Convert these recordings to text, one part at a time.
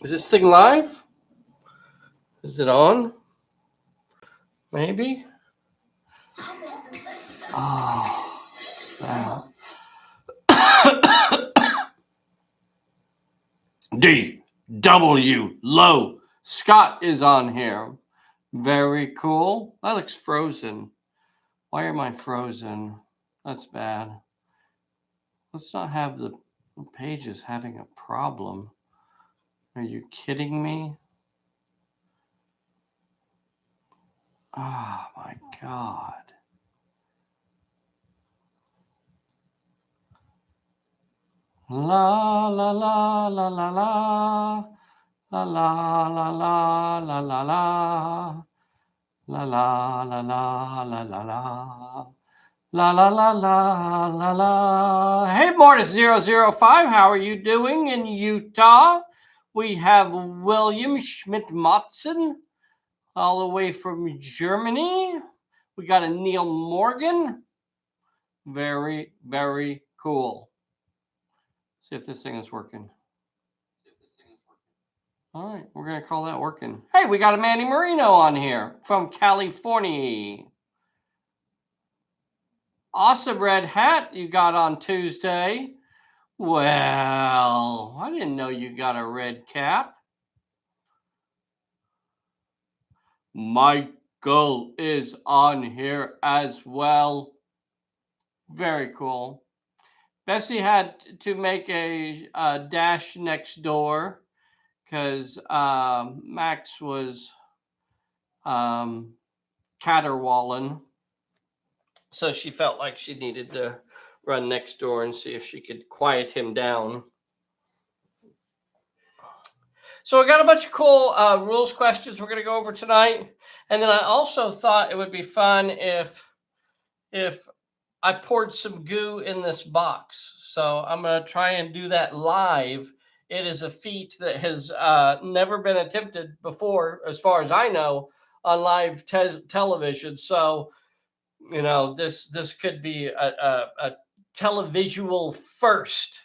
Is this thing live? Is it on? Maybe? Oh, what's that? D.W. Low. Scott is on here. Very cool. That looks frozen. Why am I frozen? That's bad. Let's not have the pages having a problem. Are you kidding me? Oh my God. La la la la la la la la la la la la la la la la la la la la. La la la la la la. Hey, Mortis005, how are you doing in Utah? We have William Schmidt-Motzen all the way from Germany. We got a Neil Morgan. Very, very cool. See if this thing is working. All right, we're going to call that working. Hey, we got a Manny Marino on here from California. Awesome red hat you got on Tuesday. Well, I didn't know you got a red cap. Michael is on here as well. Very cool. Bessy had to make a dash next door because Max was caterwauling. So she felt like she needed to run next door and see if she could quiet him down. So I got a bunch of cool rules questions we're going to go over tonight. And then I also thought it would be fun if I poured some goo in this box. So I'm going to try and do that live. It is a feat that has never been attempted before, as far as I know, on live television. So, you know, this could be a televisual first.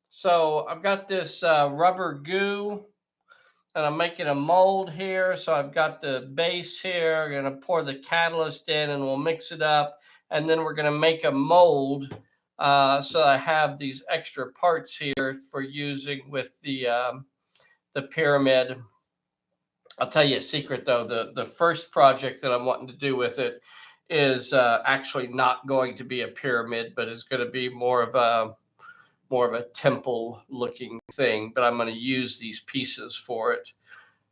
So I've got this rubber goo, and I'm making a mold here. So I've got the base here. I'm going to pour the catalyst in, and we'll mix it up. And then we're going to make a mold. So I have these extra parts here for using with the pyramid. I'll tell you a secret, though. The first project that I'm wanting to do with it is actually not going to be a pyramid, but it's going to be more of a temple looking thing, but I'm going to use these pieces for it.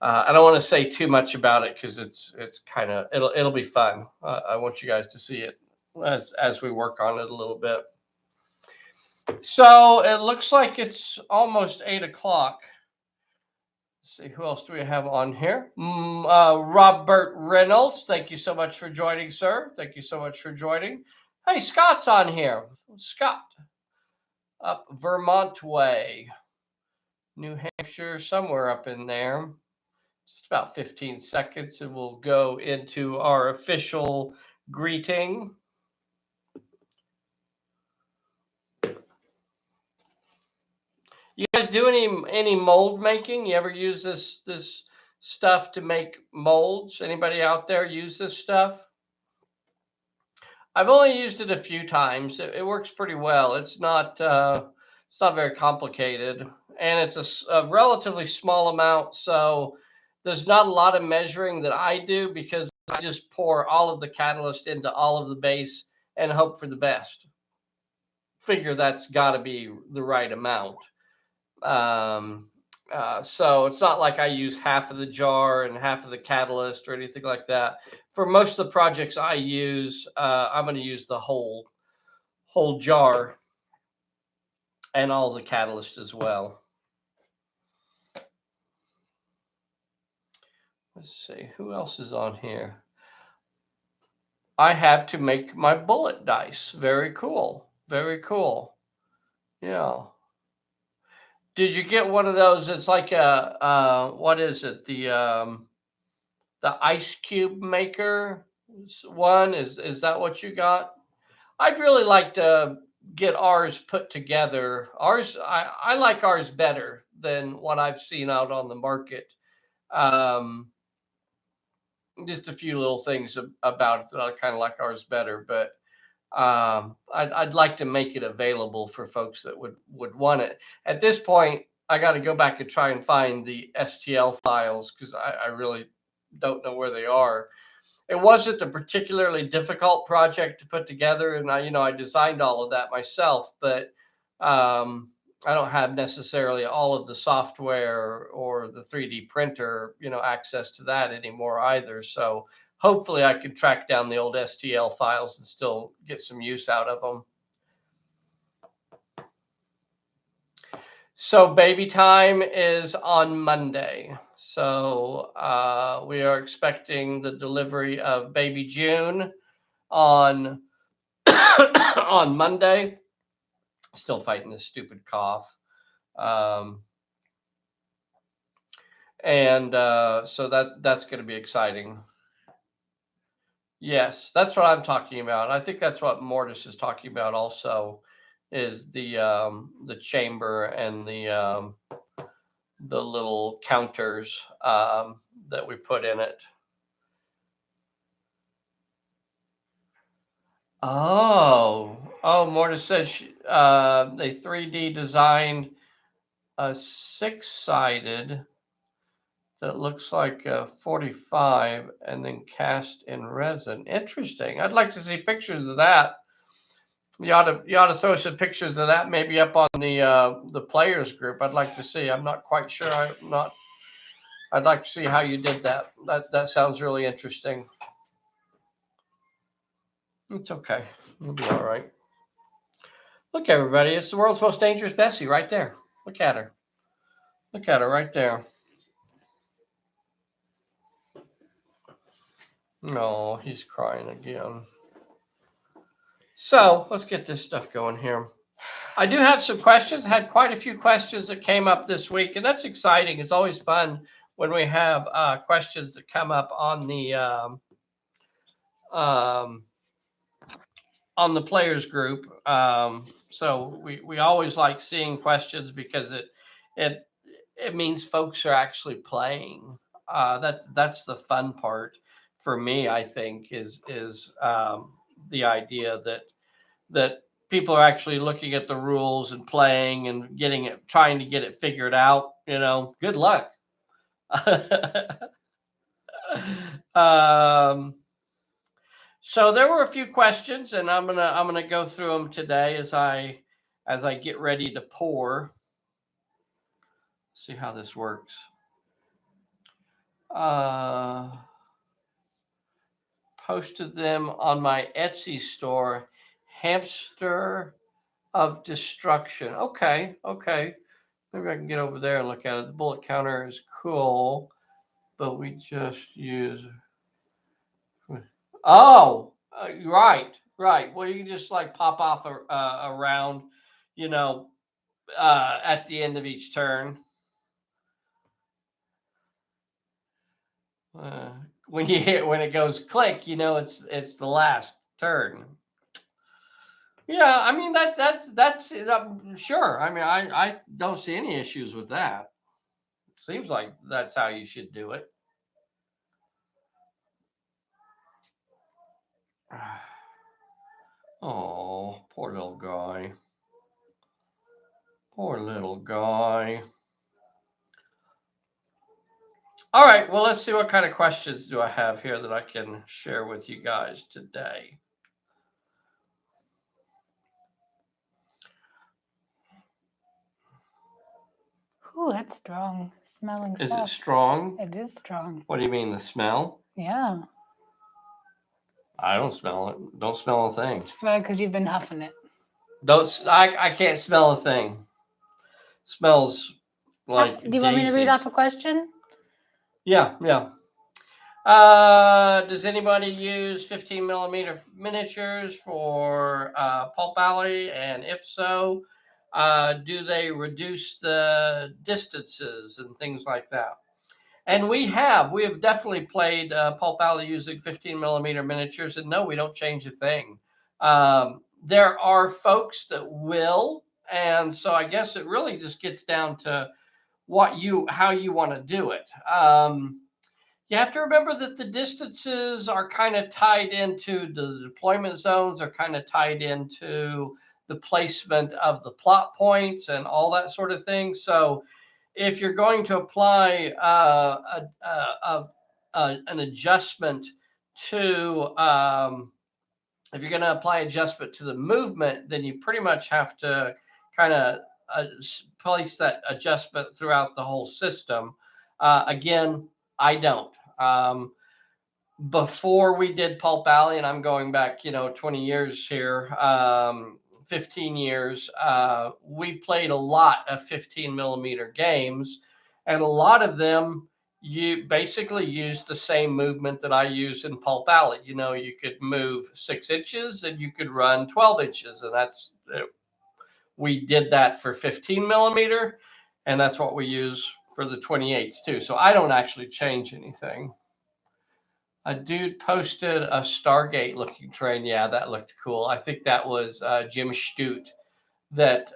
I don't want to say too much about it because it's kind of it'll be fun. I want you guys to see it as we work on it a little bit. So it looks like it's almost 8 o'clock. Let's see, who else do we have on here? Robert Reynolds, thank you so much for joining, sir. Thank you so much for joining. Hey, Scott's on here. Scott. Up Vermont way, New Hampshire, somewhere up in there. Just about 15 seconds and we'll go into our official greeting. You guys do any mold making? You ever use this stuff to make molds? Anybody out there use this stuff? I've only used it a few times. It works pretty well. It's not very complicated, and it's a relatively small amount. So there's not a lot of measuring that I do because I just pour all of the catalyst into all of the base and hope for the best. Figure that's got to be the right amount. So it's not like I use half of the jar and half of the catalyst or anything like that. For most of the projects I use, I'm going to use the whole jar and all the catalyst as well. Let's see, who else is on here? I have to make my bullet dice. Very cool. Very cool. Yeah. Did you get one of those? It's like what is it? The ice cube maker one? Is that what you got? I'd really like to get ours put together. I like ours better than what I've seen out on the market. Um, just a few little things about it that I kind of like ours better, but I'd like to make it available for folks that would want it. At this point, I got to go back and try and find the STL files because I really don't know where they are. It wasn't a particularly difficult project to put together, and I designed all of that myself, but um, I don't have necessarily all of the software or the 3D printer, access to that anymore either. So hopefully I can track down the old STL files and still get some use out of them. So baby time is on Monday. So we are expecting the delivery of baby June on on Monday. Still fighting this stupid cough. And so that's going to be exciting. Yes, that's what I'm talking about. I think that's what Mortis is talking about also, is the chamber and the little counters that we put in it. Oh, Mortis says they 3D designed a 6-sided that looks like a 45 and then cast in resin. Interesting. I'd like to see pictures of that. You ought to throw some pictures of that maybe up on the players group. I'd like to see. I'm not quite sure. I'd like to see how you did that. That sounds really interesting. It's okay. You'll be all right. Look, everybody. It's the world's most dangerous Bessy right there. Look at her. Look at her right there. No, he's crying again. So let's get this stuff going here. I do have some questions. I had quite a few questions that came up this week, and that's exciting. It's always fun when we have questions that come up on the players group. So we always like seeing questions because it means folks are actually playing. That's the fun part for me. I think is the idea that people are actually looking at the rules and playing and trying to get it figured out. Good luck. So there were a few questions, and I'm gonna go through them today as I get ready to pour. See how this works. Posted them on my Etsy store, Hamster of Destruction. Okay. Maybe I can get over there and look at it. The bullet counter is cool, but we just use. Oh, right. Well, you can just like pop off a round, at the end of each turn. When it goes click, it's the last turn. Yeah, I mean that's sure. I mean, I don't see any issues with that. Seems like that's how you should do it. Oh, poor little guy. Poor little guy. All right, well, let's see what kind of questions do I have here that I can share with you guys today. Ooh, that's strong smelling Is stuff. it strong? It is strong. What do you mean, the smell? Yeah. I don't smell it. Don't smell a thing. It's probably because you've been huffing it. I can't smell a thing. Smells like. Do you want me to read off a question? Yeah. Does anybody use 15 millimeter miniatures for Pulp Alley? And if so, do they reduce the distances and things like that? And we have definitely played Pulp Alley using 15 millimeter miniatures, and no, we don't change a thing. There are folks that will, and so I guess it really just gets down to how you want to do it. You have to remember that the distances are kind of tied into the deployment zones, are kind of tied into the placement of the plot points and all that sort of thing. So if you're going to apply an adjustment to if you're going to apply adjustment to the movement, then you pretty much have to kind of place that adjustment throughout the whole system. Again, I don't. Before we did Pulp Alley, and I'm going back, 20 years here, 15 years, we played a lot of 15 millimeter games, and a lot of them you basically use the same movement that I use in Pulp Alley. You could move 6 inches and you could run 12 inches, and we did that for 15 millimeter, and that's what we use for the 28s too. So I don't actually change anything. A dude posted a Stargate looking train. Yeah, that looked cool. I think that was Jim Stute that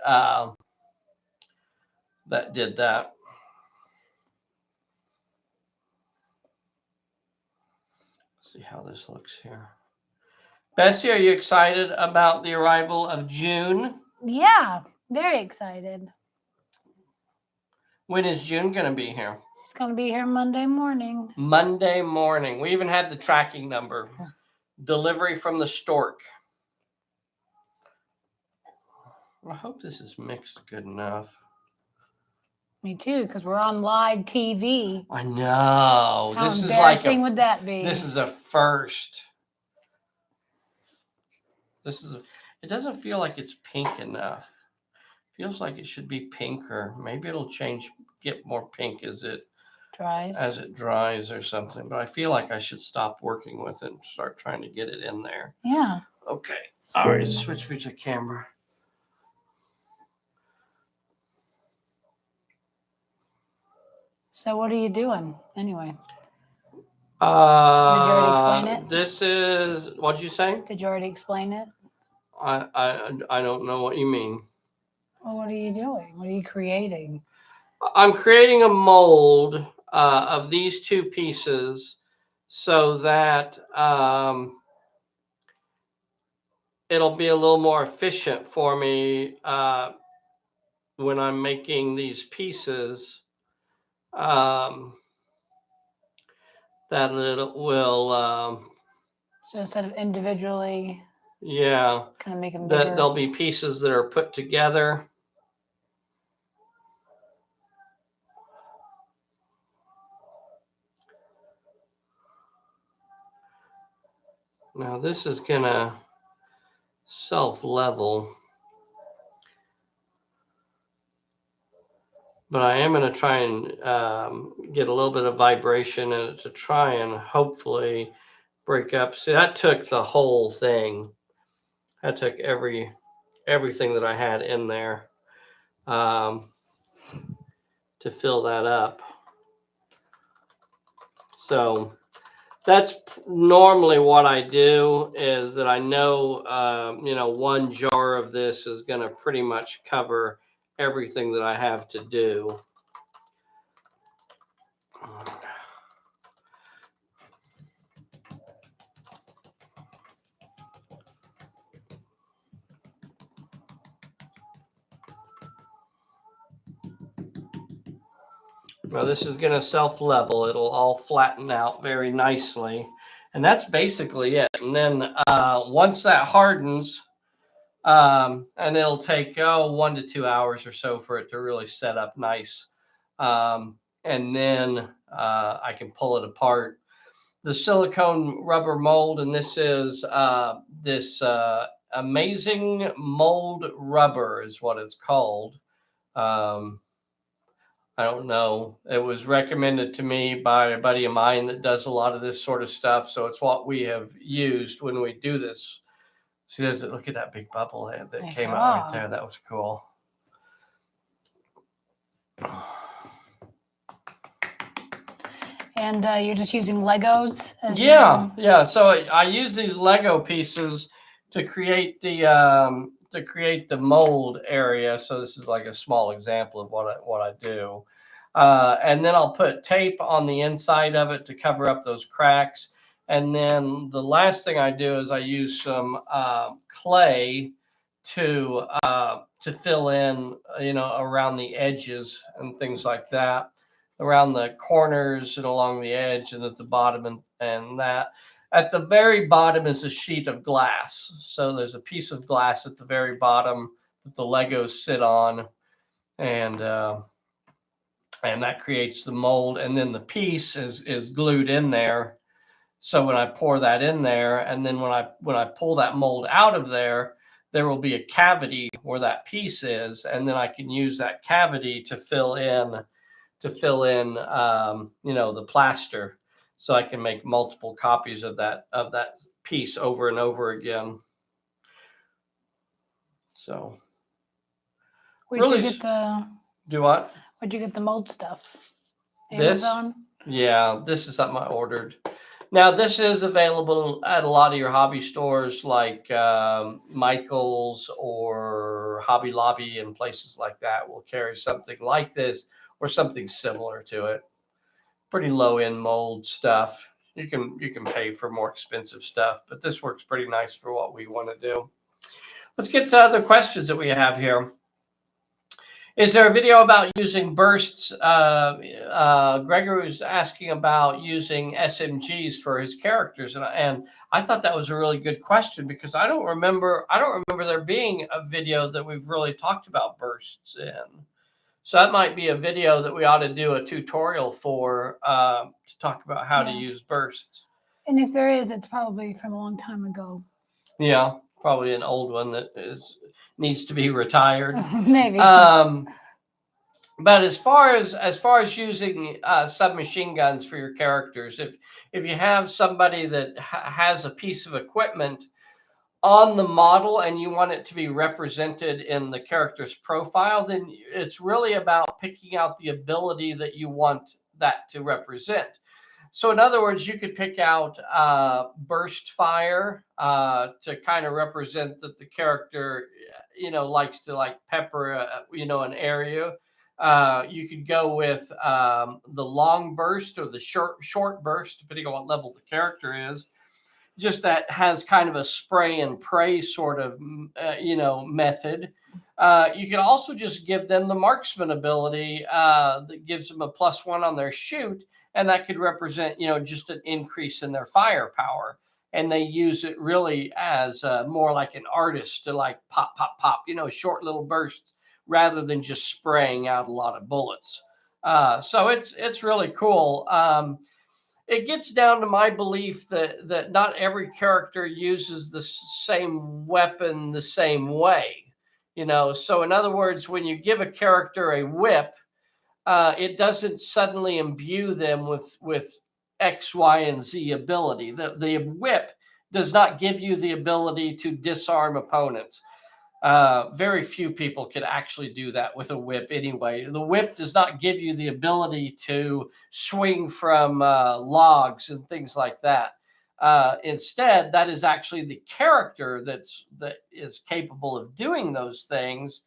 did that. Let's see how this looks here. Bessy, are you excited about the arrival of June? Yeah, very excited. When is June going to be here? She's going to be here Monday morning. Monday morning. We even had the tracking number. Delivery from the stork. I hope this is mixed good enough. Me too, because we're on live TV. I know. How embarrassing would that be? This is a first. It doesn't feel like it's pink enough. Feels like it should be pinker. Maybe it'll get more pink as it dries or something. But I feel like I should stop working with it and start trying to get it in there. Yeah. Okay. All right. Switch me to camera. So what are you doing anyway? Did you already explain it? This is, what'd you say? Did you already explain it? I don't know what you mean. Well, what are you doing? What are you creating? I'm creating a mold of these two pieces so that it'll be a little more efficient for me when I'm making these pieces. That it will. So instead of individually. Yeah. Kind of make them bigger. There'll be pieces that are put together. Now this is gonna self-level. But I am going to try and get a little bit of vibration in it to try and hopefully break up. See, that took the whole thing. That took everything that I had in there to fill that up. So that's normally what I do, is that I know, one jar of this is going to pretty much cover everything that I have to do. Now this is going to self-level. It'll all flatten out very nicely. And that's basically it. And then once that hardens, and it'll take 1 to 2 hours or so for it to really set up nice. And then I can pull it apart. The silicone rubber mold, and this is this amazing mold rubber is what it's called. I don't know. It was recommended to me by a buddy of mine that does a lot of this sort of stuff. So it's what we have used when we do this. See, look at that big bubble that came out right there. That was cool. And you're just using Legos? Yeah. So I use these Lego pieces to create the mold area. So this is like a small example of what I do. And then I'll put tape on the inside of it to cover up those cracks. And then the last thing I do is I use some clay to fill in, around the edges and things like that, around the corners and along the edge and at the bottom and that. At the very bottom is a sheet of glass. So there's a piece of glass at the very bottom that the Legos sit on, and that creates the mold. And then the piece is glued in there. So when I pour that in there, and then when I pull that mold out of there, there will be a cavity where that piece is, and then I can use that cavity to fill in the plaster, so I can make multiple copies of that piece over and over again. So Where'd really, you get the do what? Where'd you get the mold stuff? This? Amazon? Yeah, this is something I ordered. Now, this is available at a lot of your hobby stores like Michael's or Hobby Lobby, and places like that will carry something like this or something similar to it. Pretty low end mold stuff. You can pay for more expensive stuff, but this works pretty nice for what we want to do. Let's get to other questions that we have here. Is there a video about using bursts? Gregory was asking about using SMGs for his characters, and I thought that was a really good question, because I don't remember there being a video that we've really talked about bursts in. So that might be a video that we ought to do a tutorial for, to talk about how to use bursts. And if there is, it's probably from a long time ago. Yeah, probably an old one that needs to be retired. Maybe. But as far as using submachine guns for your characters, if you have somebody that has a piece of equipment on the model and you want it to be represented in the character's profile, then it's really about picking out the ability that you want that to represent. So in other words, you could pick out burst fire to kind of represent that the character, likes to pepper, an area. You could go with the long burst or the short burst, depending on what level the character is. Just that has kind of a spray and pray sort of, method. You can also just give them the marksman ability that gives them a +1 on their shoot, and that could represent, just an increase in their firepower. And they use it really as more like an artist to pop, pop, pop, short little bursts rather than just spraying out a lot of bullets. So it's really cool. It gets down to my belief that not every character uses the same weapon the same way. So in other words, when you give a character a whip, it doesn't suddenly imbue them with X, Y, and Z ability. The whip does not give you the ability to disarm opponents. Very few people can actually do that with a whip anyway. The whip does not give you the ability to swing from logs and things like that. Instead, that is actually the character that is capable of doing those things.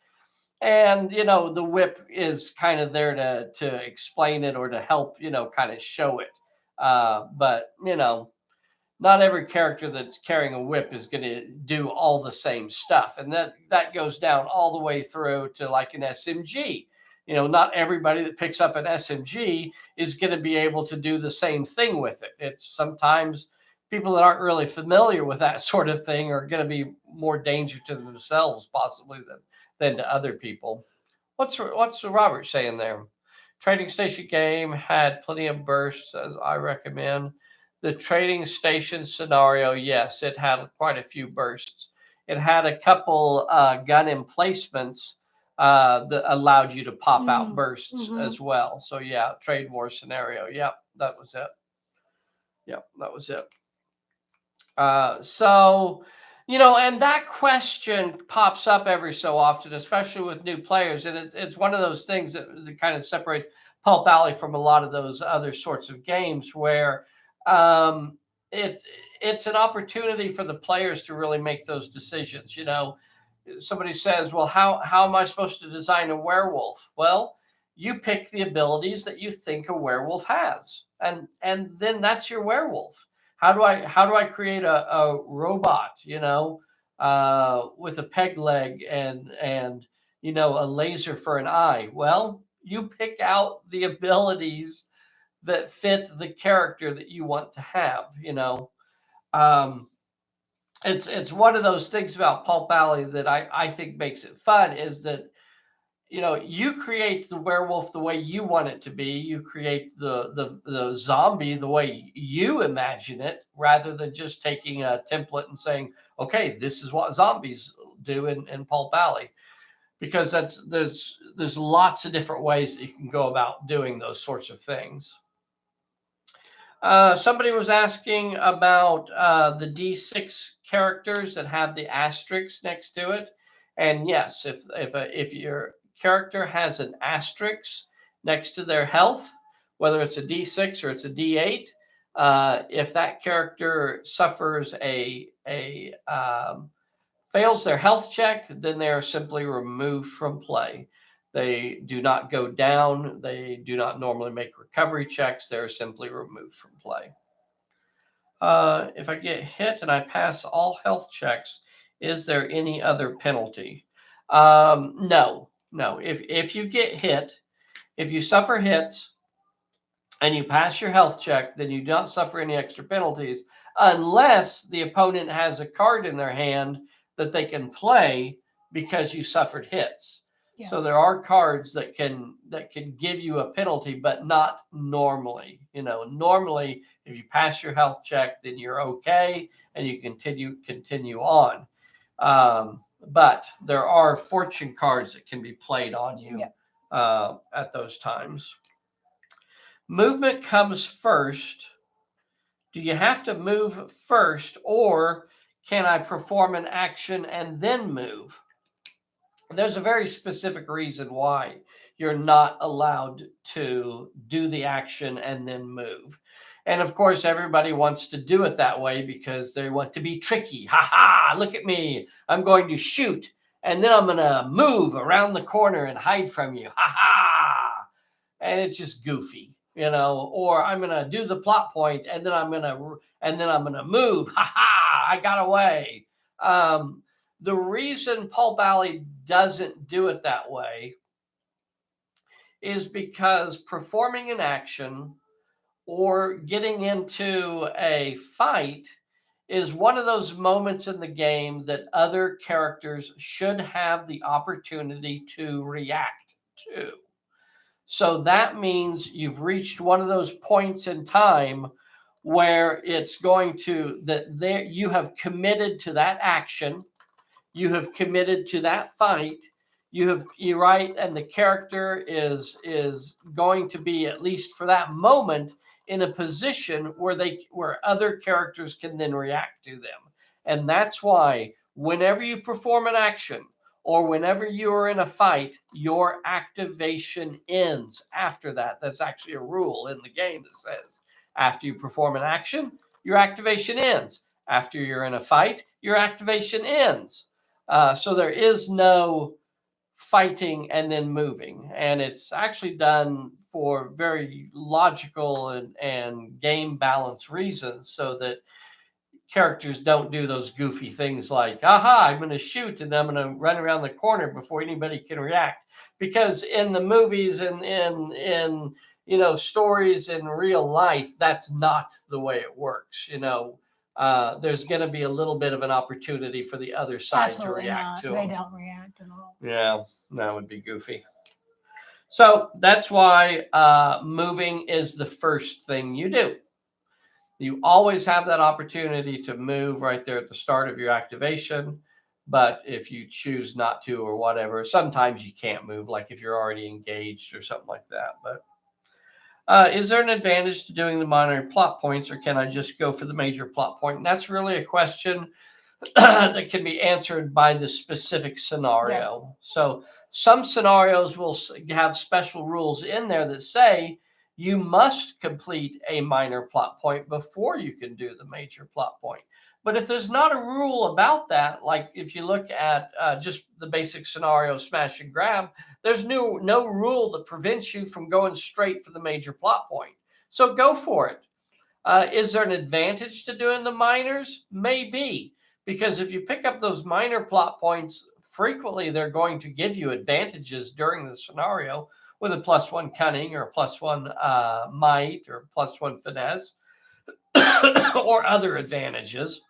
And, the whip is kind of there to explain it or to help, kind of show it. But, not every character that's carrying a whip is going to do all the same stuff. And that goes down all the way through to like an SMG. Not everybody that picks up an SMG is going to be able to do the same thing with it. It's sometimes people that aren't really familiar with that sort of thing are going to be more danger to themselves possibly than to other people. What's Robert saying there? Trading station game had plenty of bursts, as I recommend. The trading station scenario, yes, it had quite a few bursts. It had a couple gun emplacements that allowed you to pop out bursts as well. So yeah, trade war scenario. Yep, that was it. Yep, that was it. So, and that question pops up every so often, especially with new players. And it's one of those things that kind of separates Pulp Alley from a lot of those other sorts of games where it's an opportunity for the players to really make those decisions. Somebody says, well, how am I supposed to design a werewolf? Well, you pick the abilities that you think a werewolf has, and then that's your werewolf. How do I create a robot, with a peg leg and a laser for an eye? Well, you pick out the abilities that fit the character that you want to have. Um, it's one of those things about Pulp Alley that I think makes it fun, is that you create the werewolf the way you want it to be. You create the zombie the way you imagine it, rather than just taking a template and saying, okay, this is what zombies do in Pulp Alley. Because there's lots of different ways that you can go about doing those sorts of things. Somebody was asking about the D6 characters that have the asterisk next to it, and yes, if your character has an asterisk next to their health, whether it's a D6 or it's a D8, if that character suffers fails their health check, then they are simply removed from play. They do not go down. They do not normally make recovery checks. They're simply removed from play. If I get hit and I pass all health checks, is there any other penalty? No. If you get hit, if you suffer hits and you pass your health check, then you don't suffer any extra penalties, unless the opponent has a card in their hand that they can play because you suffered hits. Yeah. So there are cards that can give you a penalty, but not normally. Normally, if you pass your health check, then you're okay and you continue on. But there are fortune cards that can be played on you. Yeah. At those times. Movement comes first. Do you have to move first, or can I perform an action and then move? There's a very specific reason why you're not allowed to do the action and then move. And of course, everybody wants to do it that way because they want to be tricky. Ha ha, look at me. I'm going to shoot, and then I'm going to move around the corner and hide from you. Ha ha. And it's just goofy. Or I'm going to do the plot point, and then I'm going to move. Ha ha, I got away. The reason Pulp Alley doesn't do it that way is because performing an action or getting into a fight is one of those moments in the game that other characters should have the opportunity to react to. So that means you've reached one of those points in time where it's going to, you have committed to that action, you have committed to that fight, you're right, and the character is going to be, at least for that moment, in a position where other characters can then react to them. And that's why whenever you perform an action, or whenever you are in a fight, your activation ends after that. That's actually a rule in the game that says after you perform an action, your activation ends. After you're in a fight, your activation ends. So there is no fighting and then moving. And it's actually done for very logical and game balance reasons, so that characters don't do those goofy things like, aha, I'm going to shoot and I'm going to run around the corner before anybody can react. Because in the movies and in stories in real life, that's not the way it works. There's going to be a little bit of an opportunity for the other side Absolutely to react not. to They them. don't react at all. Yeah, that would be goofy. So that's why moving is the first thing you do. You always have that opportunity to move right there at the start of your activation. But if you choose not to or whatever, sometimes you can't move, like if you're already engaged or something like that. But is there an advantage to doing the minor plot points, or can I just go for the major plot point? And that's really a question that can be answered by the specific scenario. Yeah. So some scenarios will have special rules in there that say you must complete a minor plot point before you can do the major plot point. But if there's not a rule about that, like if you look at just the basic scenario, smash and grab, there's no rule that prevents you from going straight for the major plot point. So go for it. Is there an advantage to doing the minors? Maybe, because if you pick up those minor plot points, frequently they're going to give you advantages during the scenario with a +1 cunning or a +1 might or +1 finesse or other advantages.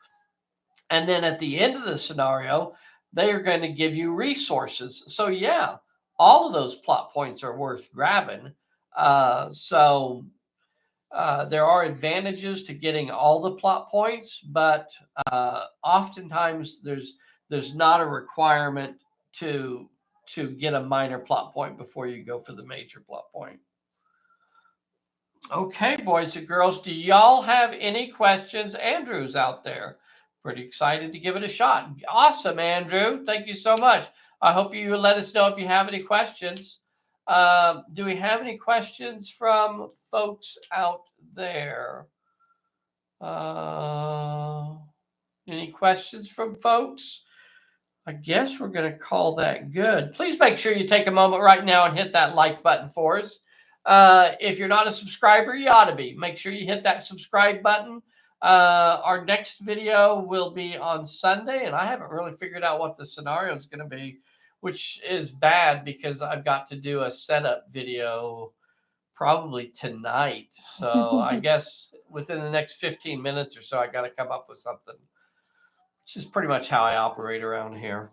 And then at the end of the scenario, they are going to give you resources. So yeah, all of those plot points are worth grabbing. There are advantages to getting all the plot points, but oftentimes there's not a requirement to get a minor plot point before you go for the major plot point. Okay, boys and girls, do y'all have any questions? Andrew's out there. Pretty excited to give it a shot. Awesome, Andrew. Thank you so much. I hope you let us know if you have any questions. Do we have any questions from folks out there? Any questions from folks? I guess we're going to call that good. Please make sure you take a moment right now and hit that like button for us. If you're not a subscriber, you ought to be. Make sure you hit that subscribe button. Our next video will be on Sunday, and I haven't really figured out what the scenario is going to be, which is bad because I've got to do a setup video probably tonight. So I guess within the next 15 minutes or so, I got to come up with something, which is pretty much how I operate around here.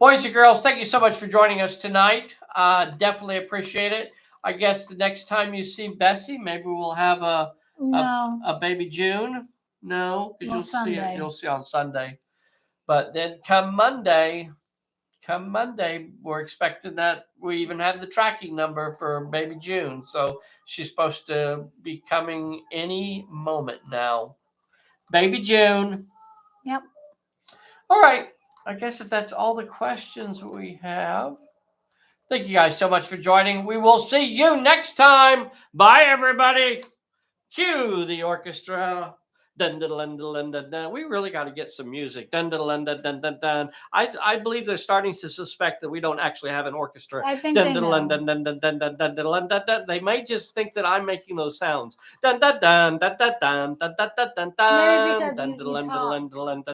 Boys and girls, thank you so much for joining us tonight. Definitely appreciate it. I guess the next time you see Bessy, maybe we'll have a baby June. No, because you'll see on Sunday. But then come Monday, we're expecting that we even have the tracking number for baby June. So she's supposed to be coming any moment now. Baby June. Yep. All right. I guess if that's all the questions we have. Thank you guys so much for joining. We will see you next time. Bye, everybody. Cue the orchestra. Dun, dun, dun, dun, dun, dun. We really got to get some music. Dun, dun, dun, dun, dun, dun, dun. I believe they're starting to suspect that we don't actually have an orchestra. I think dun, they dun, know. Dun, dun, dun, dun, dun, dun, dun, dun, dun. They may just think that I'm making those sounds. Dun, dun, dun, dun, dun, dun, dun, dun, dun, dun, Maybe because dun, you dun, dun, talk. dun, dun, dun.